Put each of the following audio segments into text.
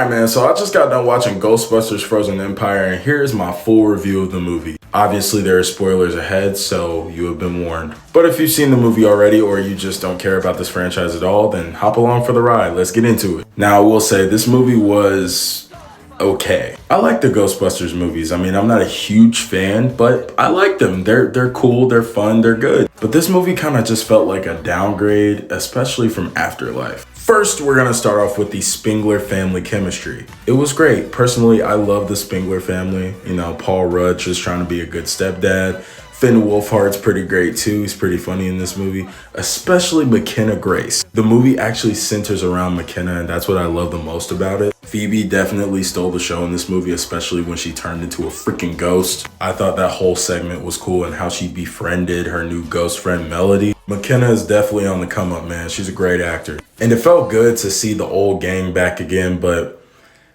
Alright man, so I just got done watching Ghostbusters Frozen Empire and here's my full review of the movie. Obviously there are spoilers ahead, so you have been warned. But if you've seen the movie already or you just don't care about this franchise at all, then hop along for the ride. Let's get into it. Now I will say this movie was okay. I like the Ghostbusters movies. I mean, I'm not a huge fan, but I like them. They're cool, they're fun, they're good. But this movie kind of just felt like a downgrade, especially from Afterlife. First, we're gonna start off with the Spingler family chemistry. It was great. Personally, I love the Spingler family. You know, Paul Rudd just trying to be a good stepdad. Finn Wolfhard's pretty great too. He's pretty funny in this movie, especially McKenna Grace. The movie actually centers around McKenna, and that's what I love the most about it. Phoebe definitely stole the show in this movie, especially when she turned into a freaking ghost. I thought that whole segment was cool and how she befriended her new ghost friend Melody. McKenna is definitely on the come up, man. She's a great actor. And it felt good to see the old gang back again, but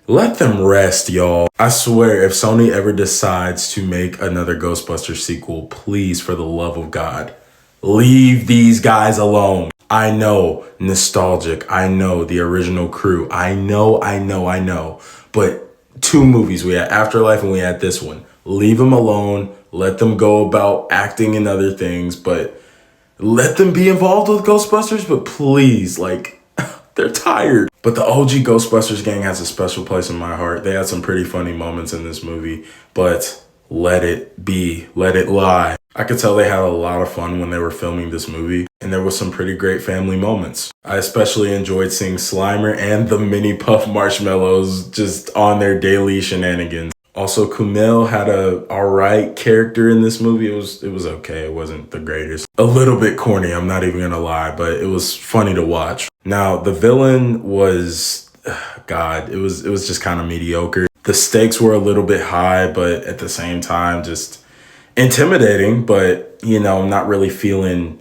let them rest, y'all. I swear, if Sony ever decides to make another Ghostbusters sequel, please, for the love of God, leave these guys alone. I know, nostalgic. I know, the original crew. I know. But 2 movies, we had Afterlife and we had this one. Leave them alone. Let them go about acting and other things, but let them be involved with Ghostbusters, but please, like, they're tired. But the OG Ghostbusters gang has a special place in my heart. They had some pretty funny moments in this movie, but let it be, let it lie. I could tell they had a lot of fun when they were filming this movie, and there was some pretty great family moments. I especially enjoyed seeing Slimer and the mini puff marshmallows just on their daily shenanigans. Also, Kumil had a alright character in this movie. It was okay. It wasn't the greatest. A little bit corny, I'm not even gonna lie, but it was funny to watch. Now, the villain was, God, it was just kind of mediocre. The stakes were a little bit high, but at the same time, just intimidating, but you know, not really feeling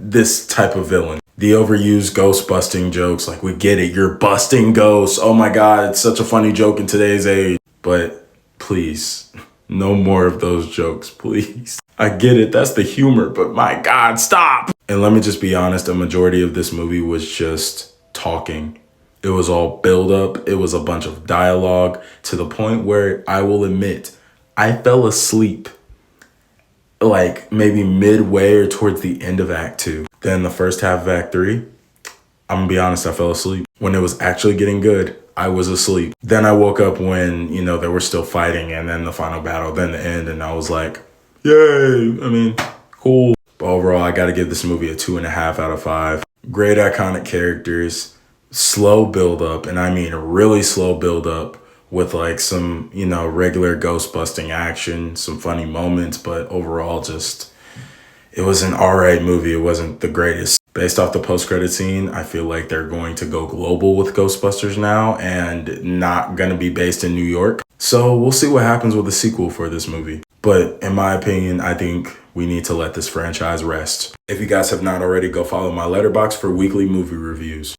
this type of villain. The overused ghost busting jokes, like, we get it, you're busting ghosts. Oh my God, it's such a funny joke in today's age. But please, no more of those jokes, please. I get it, that's the humor, but my God, stop. And let me just be honest, a majority of this movie was just talking. It was all build up. It was a bunch of dialogue to the point where I will admit, I fell asleep like maybe midway or towards the end of Act 2. Then the first half of Act 3, I'm gonna be honest, I fell asleep. When it was actually getting good, I was asleep. Then I woke up when, you know, they were still fighting, and then the final battle, then the end, and I was like, yay, I mean, cool. But overall, I gotta give this movie a 2.5 out of 5. Great iconic characters, slow build up, and I mean really slow build up, with like some, you know, regular ghost busting action, some funny moments, but overall just, it was an alright movie. It wasn't the greatest. Based off the post-credit scene, I feel like they're going to go global with Ghostbusters now and not gonna be based in New York. So we'll see what happens with the sequel for this movie. But in my opinion, I think we need to let this franchise rest. If you guys have not already, go follow my letterbox for weekly movie reviews.